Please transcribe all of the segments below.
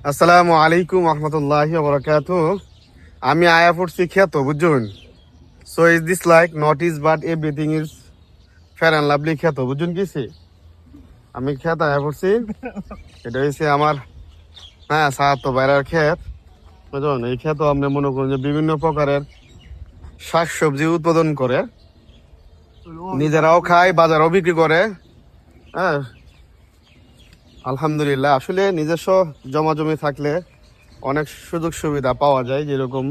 আসসালামু আলাইকুম রহমতুল্লাহি ওয়া বারাকাতুহু। আমি আয়া পড়ছি খেত বুঝুন। So is this like not is but everything is fair and lovely খেত বুঝুন কিসে আমি খেত আয়া পড়ছি। এটা হচ্ছে আমার সাহাত্ত বাইরের ক্ষেত বুঝুন। এই ক্ষেত আপনি মনে করুন যে বিভিন্ন প্রকারের শাকসবজি উৎপাদন করে, নিজেরাও খায়, বাজারও বিক্রি করে। হ্যাঁ, আলহামদুলিল্লাহ। আসলে নিজস্ব জমা জমি থাকলে অনেক সুযোগ সুবিধা পাওয়া যায়। যেরকম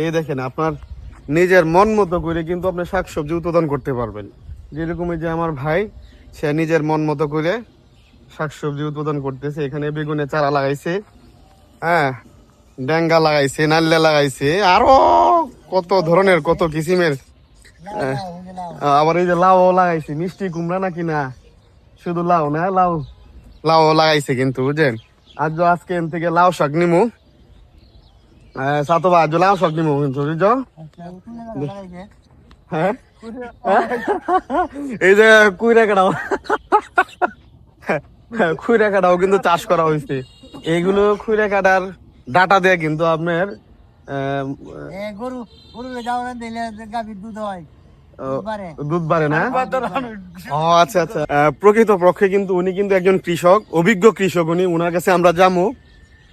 এই দেখেন, আপনার নিজের মন মতো করে কিন্তু আপনি শাকসবজি উৎপাদন করতে পারবেন। যেরকম এই যে আমার ভাই, সে নিজের মন মতো করে শাকসবজি উৎপাদন করতেছে। এখানে বেগুনের চারা লাগাইছে, হ্যাঁ, ডেঙ্গা লাগাইছে, নাল্লা লাগাইছে, আরো কত ধরনের কত কিসিমের। আবার এই যে লাউ লাগাইছে, মিষ্টি কুমড়া নাকি না, শুধু লাউ না, লাউ লাউ লাগাইছে কিন্তু বুঝছেন। আজকে এন থেকে লাউ শাক নিমু, সাতো আজ লাউ শাক নিমু কিন্তু বুঝছো। হ্যাঁ, এই যে কুইরা কাটাও, খুঁড়া কাটাও কিন্তু চাষ করা হয়েছে। এইগুলো খুঁড়া কাটার ডাটা দিয়ে কিন্তু আপনার গরু গরু দুধ হয়, দুধ বাড়ে না। ও আচ্ছা আচ্ছা। প্রকৃত পক্ষে কিন্তু উনি কিন্তু একজন কৃষক, অভিজ্ঞ কৃষক। উনি, উনার কাছে আমরা যাবো,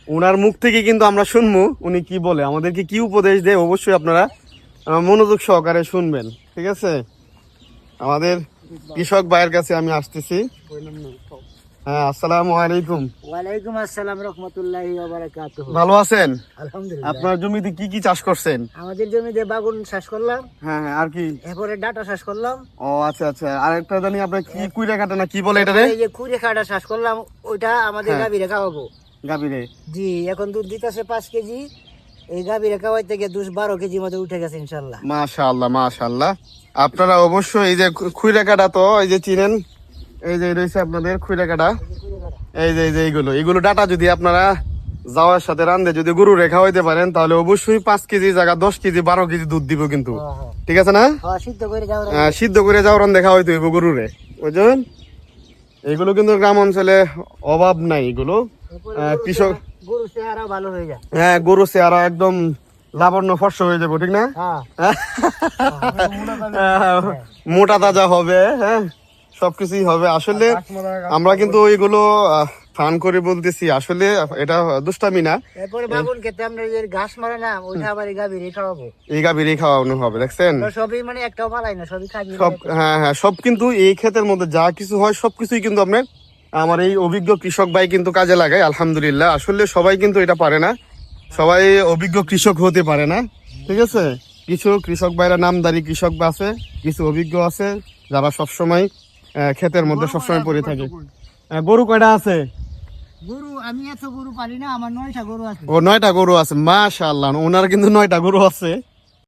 উনার মুখ থেকে কিন্তু আমরা শুনবো উনি কি বলে, আমাদেরকে কি উপদেশ দেয়। অবশ্যই আপনারা মনোযোগ সহকারে শুনবেন, ঠিক আছে। আমাদের কৃষক ভাইয়ের কাছে আমি আসতেছি। হ্যাঁ, আসসালামু আলাইকুম। ওয়ালাইকুম আসসালাম রাহমাতুল্লাহি ওয়া বারাকাতুহু। ভালো আছেন? আলহামদুলিল্লাহ। আপনার জমিতে কি কি চাষ করছেন? আমাদের জমিতে বাগুন চাষ করলাম, হ্যাঁ হ্যাঁ, আর কি? এরপরে ডাটা চাষ করলাম। ও আচ্ছা আচ্ছা। আরেকটা জানি আপনার কি কুইরা কাটা না কি বলে এটা রে? এই যে কুড়ে কাটা চাষ করলাম, ওইটা আমাদের হ্যাঁ। গাভীরে খাওয়াবো। গাবিরে? জি, এখন দুধ দিতেছে 5 কেজি। এই গাভীরে খাওয়াই থেকে 12 কেজি মতো উঠে গেছে ইনশাআল্লাহ। মাশাআল্লাহ মাশাআল্লাহ। আপনারা অবশ্যই এই যে খুইরা কাটা তো এই যে চিনেন, এই যে রয়েছে আপনাদের খুইরা কাটা। এই যে এইগুলো ডাটা যদি আপনারা যাওয়ার সাথে রান্ধে যদি গরু রেখা হইতে পারেন, তাহলে অবশ্যই 5 কেজি জায়গা 10 কেজি 12 কেজি দুধ দিব কিন্তু, ঠিক আছে না? সিদ্ধ করে যাও। সিদ্ধ করে যাওয়ার দেখা হইতে হইব গরুরে, বুঝলেন। এগুলো কিন্তু গ্রাম অঞ্চলে অভাব নাই। এগুলো কৃষক, গরু চেহারা ভালো হয়ে যায়। হ্যাঁ, গরু চেহারা একদম লাবণ্য ফর্স হয়ে যাবো, ঠিক না? মোটা তাজা হবে, হ্যাঁ, সবকিছুই হবে। আসলে আমরা কিন্তু ওইগুলো ফান করে বলতেছি, আসলে এটা দুষ্টামি না। এরপরে বাগুন খেতে আমরা যে ঘাস মারে না, ওইটা আবার এই গাভীরে খাওয়াবো। এই গাভীরই খাওয়ানো হবে, দেখছেন। সবই মানে একটাও পালাই না, সবই খাবি সব, হ্যাঁ হ্যাঁ, সব কিন্তু এই ক্ষেতের মধ্যে যা কিছু হয় সবকিছুই কিন্তু আপনার আমার এই অভিজ্ঞ কৃষক ভাই কিন্তু কাজে লাগায়, আলহামদুলিল্লাহ। আসলে সবাই কিন্তু এটা পারে না, সবাই অভিজ্ঞ কৃষক হতে পারে না, ঠিক আছে। কিছু কৃষক ভাইরা নামদারি কৃষক আছে, কিছু অভিজ্ঞ আছে যারা সবসময় ক্ষেতের মধ্যে সবসময় পড়ে থাকে। গরু কয়টা আছে? গরু আমি এত গরু পালি না, আমার 9টা গরু আছে। ও 9টা গরু আছে, মাশাআল্লাহ। ওনার কিন্তু 9টা গরু আছে।